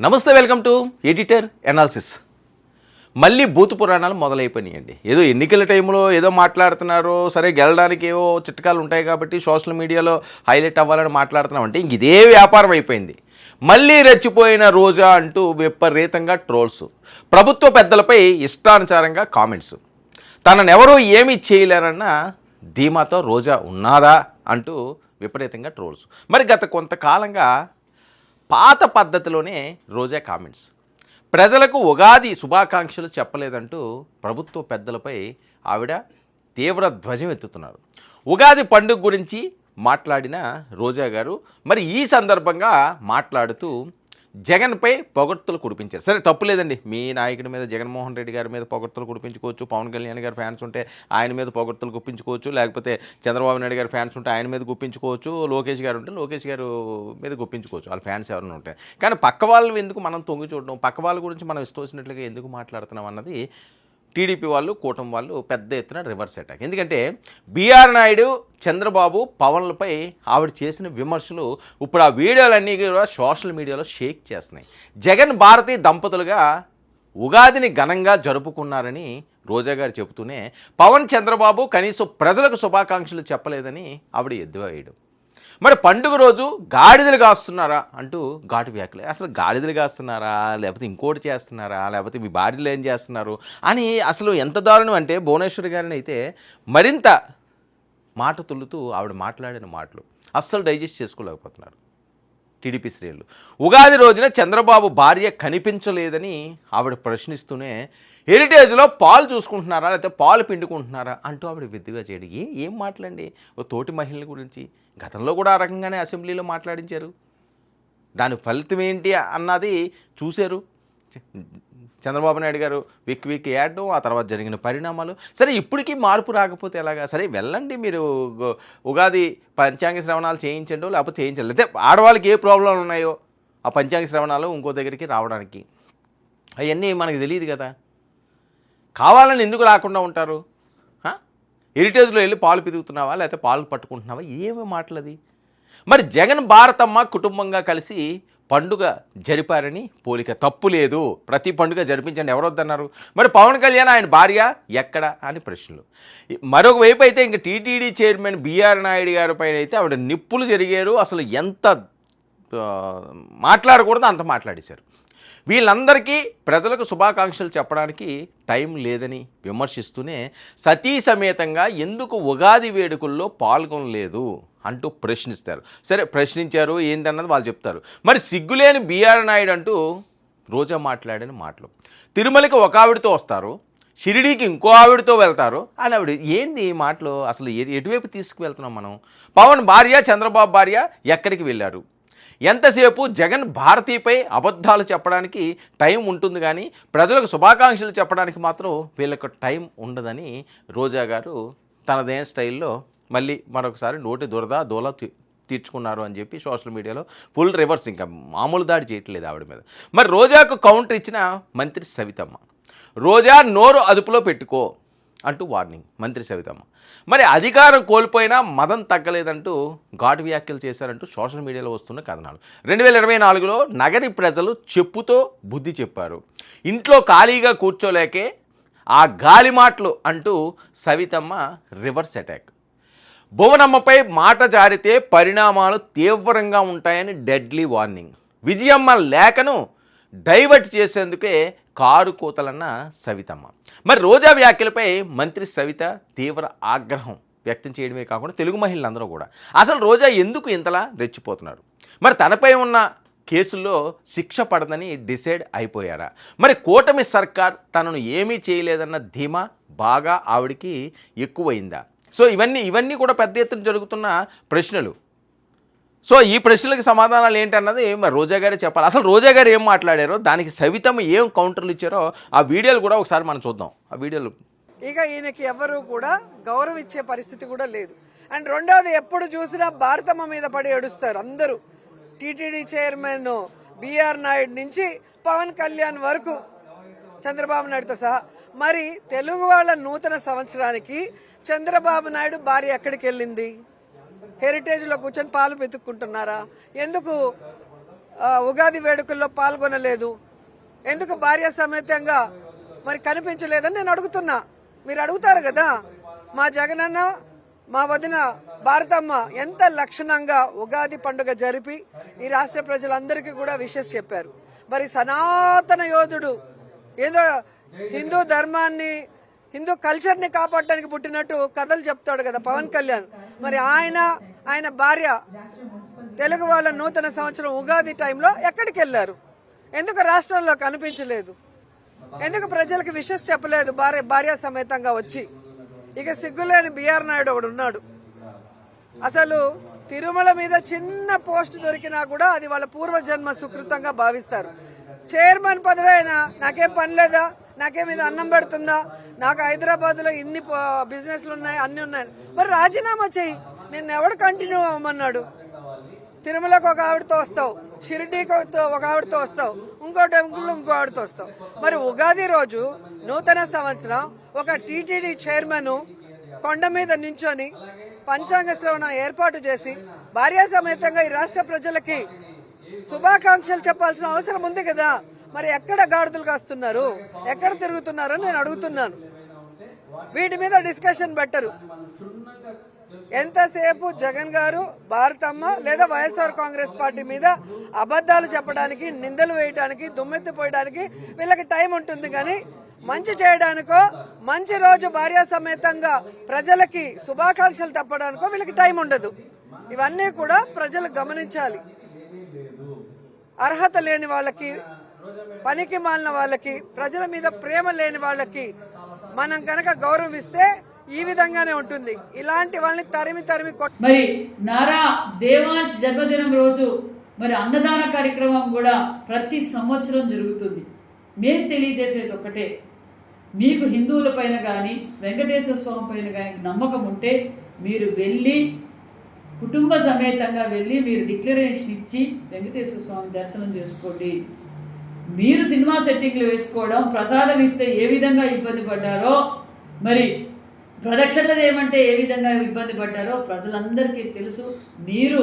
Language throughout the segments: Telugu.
నమస్తే, వెల్కమ్ టు ఎడిటర్ ఎనాలిసిస్. మళ్ళీ బూతు పురాణాలు మొదలైపోయినాయండి. ఏదో ఎన్నికల టైంలో ఏదో మాట్లాడుతున్నారు, సరే గెలడానికి ఏవో చిట్కాలు ఉంటాయి కాబట్టి సోషల్ మీడియాలో హైలైట్ అవ్వాలని మాట్లాడుతున్నామంటే ఇంక ఇదే వ్యాపారం అయిపోయింది. మళ్ళీ రెచ్చిపోయిన రోజా అంటూ విపరీతంగా ట్రోల్స్, ప్రభుత్వ పెద్దలపై ఇష్టానుసారంగా కామెంట్స్, తననెవరూ ఏమీ చేయలేరన్న ధీమాతో రోజా ఉన్నాదా అంటూ విపరీతంగా ట్రోల్స్. మరి గత కొంతకాలంగా పాత పద్ధతిలోనే రోజా కామెంట్స్, ప్రజలకు ఉగాది శుభాకాంక్షలు చెప్పలేదంటూ ప్రభుత్వ పెద్దలపై ఆవిడ తీవ్ర ధ్వజం ఎత్తుతున్నారు. ఉగాది పండుగ గురించి మాట్లాడిన రోజా గారు మరి ఈ సందర్భంగా మాట్లాడుతూ జగన్పై పొగడ్తలు కురిపించారు. సరే, తప్పులేదండి, మీ నాయకుడి మీద జగన్మోహన్ రెడ్డి గారి మీద పొగడ్తలు కురిపించుకోవచ్చు, పవన్ కళ్యాణ్ గారి ఫ్యాన్స్ ఉంటే ఆయన మీద పొగడ్తలు గుప్పించుకోవచ్చు, లేకపోతే చంద్రబాబు నాయుడు గారి ఫ్యాన్స్ ఉంటే ఆయన మీద గుప్పించుకోవచ్చు, లోకేష్ గారు ఉంటే లోకేష్ గారు మీద గుప్పించుకోవచ్చు, వాళ్ళ ఫ్యాన్స్ ఎవరైనా ఉంటాయి. కానీ పక్క వాళ్ళు ఎందుకు మనం తొంగి చూడడం, పక్క వాళ్ళ గురించి మనం ఇష్టం వచ్చినట్లుగా ఎందుకు మాట్లాడుతున్నాం అన్నది టీడీపీ వాళ్ళు, కూటమి వాళ్ళు పెద్ద ఎత్తున రివర్స్ అటాక్. ఎందుకంటే బీఆర్ నాయుడు, చంద్రబాబు, పవన్లపై ఆవిడ చేసిన విమర్శలు ఇప్పుడు ఆ వీడియోలన్నీ కూడా సోషల్ మీడియాలో షేక్ చేస్తున్నాయి. జగన్ భారతి దంపతులుగా ఉగాదిని ఘనంగా జరుపుకున్నారని రోజా గారు చెబుతూనే పవన్, చంద్రబాబు కనీసం ప్రజలకు శుభాకాంక్షలు చెప్పలేదని ఆవిడ ఎద్దువేయడం. మరి పండుగ రోజు గాడిదలు కాస్తున్నారా అంటూ ఘాటు వ్యాఖ్యలు. అసలు గాడిదలు కాస్తున్నారా, లేకపోతే ఇంకోటి చేస్తున్నారా, లేకపోతే మీ భార్యలు ఏం చేస్తున్నారు అని అసలు ఎంత దారుణం అంటే భువనేశ్వరి గారిని అయితే మరింత మాట తుల్లుతూ ఆవిడ మాట్లాడిన మాటలు అస్సలు డైజెస్ట్ చేసుకోలేకపోతున్నారు టీడీపీ శ్రేణులు. ఉగాది రోజున చంద్రబాబు భార్య కనిపించలేదని ఆవిడ ప్రశ్నిస్తూనే హెరిటేజ్లో పాలు చూసుకుంటున్నారా, లేకపోతే పాలు పిండుకుంటున్నారా అంటూ ఆవిడ విద్దుగా చేయడం. ఏం మాట్లాడండి ఓ తోటి మహిళల గురించి. గతంలో కూడా ఆ రకంగానే అసెంబ్లీలో మాట్లాడించారు. దాని ఫలితం ఏంటి అన్నది చూశారు చంద్రబాబు నాయుడు గారు విక్ విక్ యాడ్డం, ఆ తర్వాత జరిగిన పరిణామాలు. సరే, ఇప్పటికీ మార్పు రాకపోతే ఎలాగా? సరే వెళ్ళండి, మీరు ఉగాది పంచాంగ శ్రవణాలు చేయించండి, లేకపోతే చేయించండి, లేకపోతే ఆడవాళ్ళకి ఏ ప్రాబ్లం ఉన్నాయో ఆ పంచాంగ శ్రవణాలు ఇంకో దగ్గరికి రావడానికి అవన్నీ మనకు తెలియదు కదా. కావాలని ఎందుకు రాకుండా ఉంటారు? హెరిటేజ్లో వెళ్ళి పాలు పిదుగుతున్నావా, లేకపోతే పాలు పట్టుకుంటున్నావా? ఏమి మాటలది. మరి జగన్ భారతమ్మ కుటుంబంగా కలిసి పండుగ జరిపారని పోలిక తప్పు లేదు, ప్రతి పండుగ జరిపించండి, ఎవరొద్దన్నారు? మరి పవన్ కళ్యాణ్ ఆయన భార్య ఎక్కడ అని ప్రశ్నలు. మరొక వైపు అయితే ఇంక టీటీడీ చైర్మన్ బీఆర్ నాయుడు గారి పైన అయితే ఆవిడ నిప్పులు జరిగారు. అసలు ఎంత మాట్లాడకూడదో అంత మాట్లాడేశారు. వీళ్ళందరికీ ప్రజలకు శుభాకాంక్షలు చెప్పడానికి టైం లేదని విమర్శిస్తూనే సతీ సమేతంగా ఎందుకు ఉగాది వేడుకల్లో పాల్గొనలేదు అంటూ ప్రశ్నిస్తారు. సరే, ప్రశ్నించారు ఏందన్నది వాళ్ళు చెప్తారు. మరి సిగ్గులేని బీఆర్ నాయుడు అంటూ రోజా మాట్లాడిన మాటలు, తిరుమలకి ఒక ఆవిడతో వస్తారు, షిరిడీకి ఇంకో ఆవిడతో వెళ్తారు అని ఆవిడ. ఏంది ఈ మాటలు? అసలు ఎటువైపు తీసుకువెళ్తున్నాం మనం? పవన్ భార్య, చంద్రబాబు భార్య ఎక్కడికి వెళ్ళారు? ఎంతసేపు జగన్ భారతీపై అబద్ధాలు చెప్పడానికి టైం ఉంటుంది, కానీ ప్రజలకు శుభాకాంక్షలు చెప్పడానికి మాత్రం వీళ్ళకు టైం ఉండదని రోజా గారు తనదైన స్టైల్లో మళ్ళీ మరొకసారి నోటి దూల తీర్చుకున్నారు అని చెప్పి సోషల్ మీడియాలో ఫుల్ రివర్స్, ఇంకా మామూలు దాడి చేయట్లేదు ఆవిడ మీద. మరి రోజాకు కౌంటర్ ఇచ్చిన మంత్రి సవితమ్మ, రోజా నోరు అదుపులో పెట్టుకో అంటూ వార్నింగ్ మంత్రి సవితమ్మ. మరి అధికారం కోల్పోయినా మదం తగ్గలేదంటూ ఘాటు వ్యాఖ్యలు చేశారంటూ సోషల్ మీడియాలో వస్తున్న కథనాలు. 2024లో నగరి ప్రజలు చెప్పుతో బుద్ధి చెప్పారు, ఇంట్లో ఖాళీగా కూర్చోలేకే ఆ గాలి మాటలు అంటూ సవితమ్మ రివర్స్ అటాక్. భువనమ్మపై మాట జారితే పరిణామాలు తీవ్రంగా ఉంటాయని డెడ్లీ వార్నింగ్. విజయమ్మ లేఖను డైవర్ట్ చేసేందుకే కారు కూతలన్న సవితమ్మ. మరి రోజా వ్యాఖ్యలపై మంత్రి సవిత తీవ్ర ఆగ్రహం వ్యక్తం చేయడమే కాకుండా తెలుగు మహిళలందరూ కూడా అసలు రోజా ఎందుకు ఇంతలా రెచ్చిపోతున్నారు? మరి తనపై ఉన్న కేసుల్లో శిక్ష పడదని డిసైడ్ అయిపోయారా? మరి కూటమి సర్కార్ తనను ఏమీ చేయలేదన్న ధీమా బాగా ఆవిడికి ఎక్కువైందా? సో ఇవన్నీ కూడా పెద్ద ఎత్తున జరుగుతున్న ప్రశ్నలు. సో ఈ ప్రశ్నలకు సమాధానాలు ఏంటన్నది మరి రోజా గారే చెప్పాలి. అసలు రోజా గారు ఏం మాట్లాడారో, దానికి సవితమ్మ ఏం కౌంటర్లు ఇచ్చారో ఆ వీడియోలు కూడా ఒకసారి మనం చూద్దాం. ఆ వీడియోలు ఇక ఈయనకి ఎవరు కూడా గౌరవం ఇచ్చే పరిస్థితి కూడా లేదు. అండ్ రెండోది, ఎప్పుడు చూసినా భారతమ్మ మీద పడి ఏడుస్తారు అందరూ. టీటీడీ చైర్మన్ బీఆర్ నాయుడు నుంచి పవన్ కళ్యాణ్ వరకు, చంద్రబాబు నాయుడుతో సహా. మరి తెలుగు వాళ్ళ నూతన సంవత్సరానికి చంద్రబాబు నాయుడు భార్య ఎక్కడికి వెళ్ళింది? హెరిటేజ్ లో కూర్చొని పాలు వెతుక్కుంటున్నారా? ఎందుకు ఉగాది వేడుకల్లో పాల్గొనలేదు, ఎందుకు భార్య సమేతంగా మరి కనిపించలేదని నేను అడుగుతున్నా. మీరు అడుగుతారు కదా, మా జగనన్న మా వదిన భారతమ్మ ఎంత లక్షణంగా ఉగాది పండుగ జరిపి ఈ రాష్ట్ర ప్రజలందరికీ కూడా విషెస్ చెప్పారు. మరి సనాతన యోధుడు ఏదో హిందూ ధర్మాన్ని హిందూ కల్చర్ని కాపాడడానికి పుట్టినట్టు కథలు చెప్తాడు కదా పవన్ కళ్యాణ్. మరి ఆయన భార్య తెలుగు వాళ్ళ నూతన సంవత్సరం ఉగాది టైంలో ఎక్కడికి వెళ్లారు? ఎందుకు రాష్ట్రంలో కనిపించలేదు? ఎందుకు ప్రజలకు విషెస్ చెప్పలేదు భార్య సమేతంగా వచ్చి? ఇక సిగ్గులేని బిఆర్ నాయుడు ఒకడు ఉన్నాడు. అసలు తిరుమల మీద చిన్న పోస్ట్ దొరికినా కూడా అది వాళ్ళ పూర్వజన్మ సుకృతంగా భావిస్తారు. చైర్మన్ పదవి అయినా నాకేం పని లేదా, నాకేం ఇది అన్నం పెడుతుందా, నాకు హైదరాబాద్ లో ఇన్ని బిజినెస్లు ఉన్నాయి, అన్ని ఉన్నాయి, మరి రాజీనామా చెయ్యి. నేను ఎవడు కంటిన్యూ అవ్వమన్నాడు? తిరుమలకు ఒక ఆవిడతో వస్తావు, షిరిడీకి ఒక ఆవిడతో వస్తావు, ఇంకో టెంపుల్ ఇంకో ఆవిడతో వస్తావు. మరి ఉగాది రోజు నూతన సంవత్సరం ఒక టీటీడీ చైర్మన్ కొండ మీద నించొని పంచాంగ శ్రవణం ఏర్పాటు చేసి భార్యా సమేతంగా ఈ రాష్ట్ర ప్రజలకి శుభాకాంక్షలు చెప్పాల్సిన అవసరం ఉంది కదా. మరి ఎక్కడ గాడిదలు కాస్తున్నారు, ఎక్కడ తిరుగుతున్నారో నేను అడుగుతున్నాను. వీటి మీద డిస్కషన్ పెట్టరు. ఎంతసేపు జగన్ గారు, భారతమ్మ లేదా వైఎస్ఆర్ కాంగ్రెస్ పార్టీ మీద అబద్దాలు చెప్పడానికి, నిందలు వేయడానికి, దుమ్మెత్తిపోయడానికి వీళ్ళకి టైం ఉంటుంది. కానీ మంచి చేయడానికో, మంచి రోజు భార్యా సమేతంగా ప్రజలకి శుభాకాంక్షలు తప్పడానికో వీళ్ళకి టైం ఉండదు. ఇవన్నీ కూడా ప్రజలు గమనించాలి. అర్హత లేని వాళ్ళకి, పనికి మాలిన వాళ్ళకి, ప్రజల మీద ప్రేమ లేని వాళ్ళకి మనం కనుక గౌరవం ఇస్తే ఈ విధంగానే ఉంటుంది. ఇలాంటి వాళ్ళని తరిమి మరి నారా దేవాంశ్ జన్మదినం రోజు మరి అన్నదాన కార్యక్రమం కూడా ప్రతి సంవత్సరం జరుగుతుంది. మేము తెలియజేసేది ఒక్కటే, మీకు హిందువుల పైన కానీ వెంకటేశ్వర స్వామి పైన కానీ నమ్మకం ఉంటే మీరు వెళ్ళి కుటుంబ సమేతంగా వెళ్ళి మీరు డిక్లరేషన్ ఇచ్చి వెంకటేశ్వర స్వామి దర్శనం చేసుకోండి. మీరు సినిమా సెట్టింగ్లు వేసుకోవడం, ప్రసాదం ఇస్తే ఏ విధంగా ఇబ్బంది పడ్డారో, మరి ప్రదక్షిణలు చేయమంటే ఏ విధంగా ఇబ్బంది పడ్డారో ప్రజలందరికీ తెలుసు. మీరు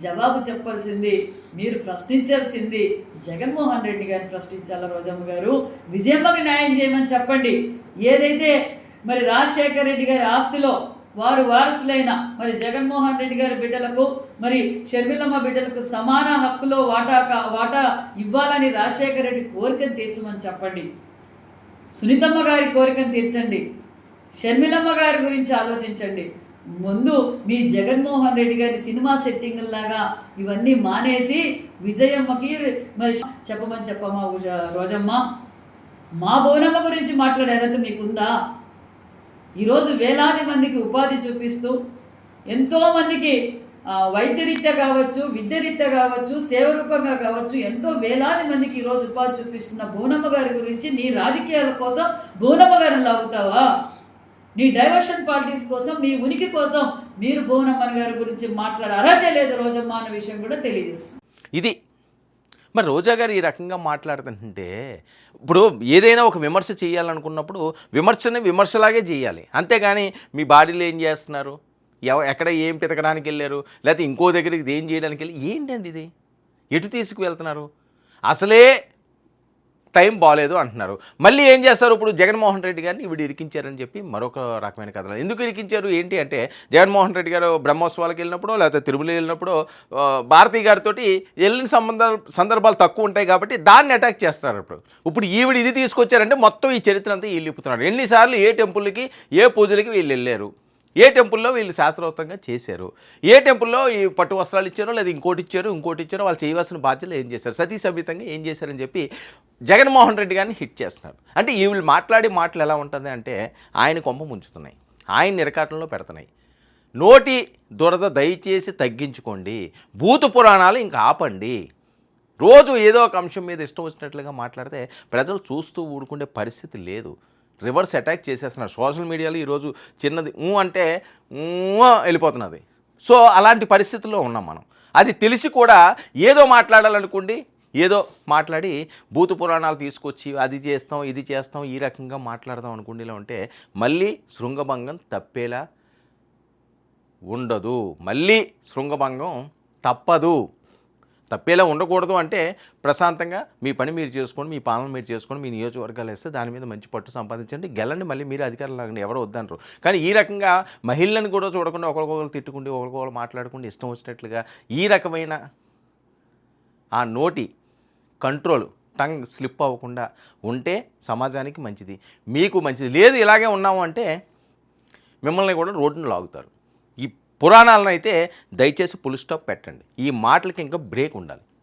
జవాబు చెప్పాల్సింది, మీరు ప్రశ్నించాల్సింది జగన్మోహన్ రెడ్డి గారిని ప్రశ్నించాలా. రోజమ్మ గారు, విజయమ్మకి న్యాయం చేయమని చెప్పండి. ఏదైతే మరి రాజశేఖర రెడ్డి గారి ఆస్తిలో వారు వారసులైన మరి జగన్మోహన్ రెడ్డి గారి బిడ్డలకు, మరి షర్మిలమ్మ బిడ్డలకు సమాన హక్కులో వాటా ఇవ్వాలని రాజశేఖర రెడ్డి కోరికను తీర్చమని చెప్పండి. సునీతమ్మ గారి కోరికను తీర్చండి. షర్మిలమ్మ గారి గురించి ఆలోచించండి. ముందు మీ జగన్మోహన్ రెడ్డి గారి సినిమా సెట్టింగ్లాగా ఇవన్నీ మానేసి విజయమ్మకి మరి చెప్పమా రోజమ్మ. మా బోనమ్మ గురించి మాట్లాడే అర్హత మీకుందా? ఈరోజు వేలాది మందికి ఉపాధి చూపిస్తూ, ఎంతోమందికి వైద్యరీత్యా కావచ్చు, విద్యరీత్యా కావచ్చు, సేవ రూపంగా కావచ్చు, ఎంతో వేలాది మందికి ఈరోజు ఉపాధి చూపిస్తున్న బోనమ్మ గారి గురించి నీ రాజకీయాల కోసం బోనమ్మ గారిని లాగుతావా? నీ డైవర్షన్ పాలిటిక్స్ కోసం, నీ ఉనికి కోసం మీరు బోనమ్మ గారి గురించి మాట్లాడే అర్హత లేదు రోజమ్మ అన్న విషయం కూడా తెలియజేస్తుంది. ఇది మరి రోజా గారు ఈ రకంగా మాట్లాడుతుంటే, ఇప్పుడు ఏదైనా ఒక విమర్శ చేయాలనుకున్నప్పుడు విమర్శని విమర్శలాగే చేయాలి. అంతేగాని మీ బాడీలో ఏం చేస్తున్నారు, ఎక్కడ ఏం పితకడానికి వెళ్ళారు, లేకపోతే ఇంకో దగ్గరికి ఏం చేయడానికి వెళ్ళి, ఏంటండి ఇది, ఎటు తీసుకువెళ్తున్నారు? అసలే టైం బాగాలేదు అంటున్నారు. మళ్ళీ ఏం చేస్తారు? ఇప్పుడు జగన్మోహన్ రెడ్డి గారిని ఇవిడు ఇరికించారని చెప్పి మరొక రకమైన కథలు. ఎందుకు ఇరికించారు ఏంటి అంటే, జగన్మోహన్ రెడ్డి గారు బ్రహ్మోత్సవాలకు వెళ్ళినప్పుడు, లేకపోతే తిరుమల వెళ్ళినప్పుడు భారతీ గారితో వెళ్ళిన సందర్భాలు తక్కువ ఉంటాయి కాబట్టి దాన్ని అటాక్ చేస్తున్నారు. ఇప్పుడు ఈవిడ ఇది తీసుకొచ్చారంటే మొత్తం ఈ చరిత్ర అంతా వీళ్ళు ఇప్పుతున్నారు. ఎన్నిసార్లు ఏ టెంపుల్కి, ఏ పూజలకి వీళ్ళు వెళ్ళారు, ఏ టెంపుల్లో వీళ్ళు శాస్త్రోక్తంగా చేశారు, ఏ టెంపుల్లో ఈ పట్టు వస్త్రాలు ఇచ్చారో లేదా ఇంకోటి ఇచ్చారో వాళ్ళు చేయవలసిన బాధ్యతలు ఏం చేశారు, సతీ సమేతంగా ఏం చేశారని చెప్పి జగన్మోహన్ రెడ్డి గారిని హిట్ చేస్తున్నారు. అంటే వీళ్ళు మాట్లాడే మాటలు ఎలా ఉంటుంది అంటే, ఆయన కొంప ముంచుతున్నాయి, ఆయన నిరకాటంలో పెడుతున్నాయి. నోటి దురద దయచేసి తగ్గించుకోండి, భూత పురాణాలు ఇంకా ఆపండి. రోజు ఏదో ఒక అంశం మీద ఇష్టం వచ్చినట్లుగా మాట్లాడితే ప్రజలు చూస్తూ ఊరుకునే పరిస్థితి లేదు. రివర్స్ అటాక్ చేసేస్తున్నారు. సోషల్ మీడియాలో ఈరోజు చిన్నది అంటే వెళ్ళిపోతున్నది. సో అలాంటి పరిస్థితుల్లో ఉన్నాం మనం. అది తెలిసి కూడా ఏదో మాట్లాడాలనుకోండి, ఏదో మాట్లాడి భూత పురాణాలు తీసుకొచ్చి అది చేస్తాం, ఇది చేస్తాం, ఈ రకంగా మాట్లాడదాం అనుకుండేలా ఉంటే మళ్ళీ శృంగభంగం తప్పేలా ఉండదు. మళ్ళీ శృంగభంగం తప్పదు. తప్పేలా ఉండకూడదు అంటే ప్రశాంతంగా మీ పని మీరు చేసుకోండి, మీ పాలన మీరు చేసుకోండి, మీ నియోజకవర్గాలు వేస్తే దాని మీద మంచి పట్టు సంపాదించండి, గెలండి, మళ్ళీ మీరు అధికారులు లాగండి, ఎవరో వద్దనరు. కానీ ఈ రకంగా మహిళలను కూడా చూడకుండా ఒకరికొకరు తిట్టుకుంటూ ఒకరికొకరు మాట్లాడుకుంటూ ఇష్టం వచ్చినట్లుగా ఈ రకమైన ఆ నోటి కంట్రోల్, టంగ్ స్లిప్ అవ్వకుండా ఉంటే సమాజానికి మంచిది, మీకు మంచిది. లేదు ఇలాగే ఉన్నాము అంటే మిమ్మల్ని కూడా రోడ్డును లాగుతారు. ఈ పురాణాలను అయితే దయచేసి ఫుల్ స్టాప్ పెట్టండి. ఈ మాటలకి ఇంకా బ్రేక్ ఉండాలి.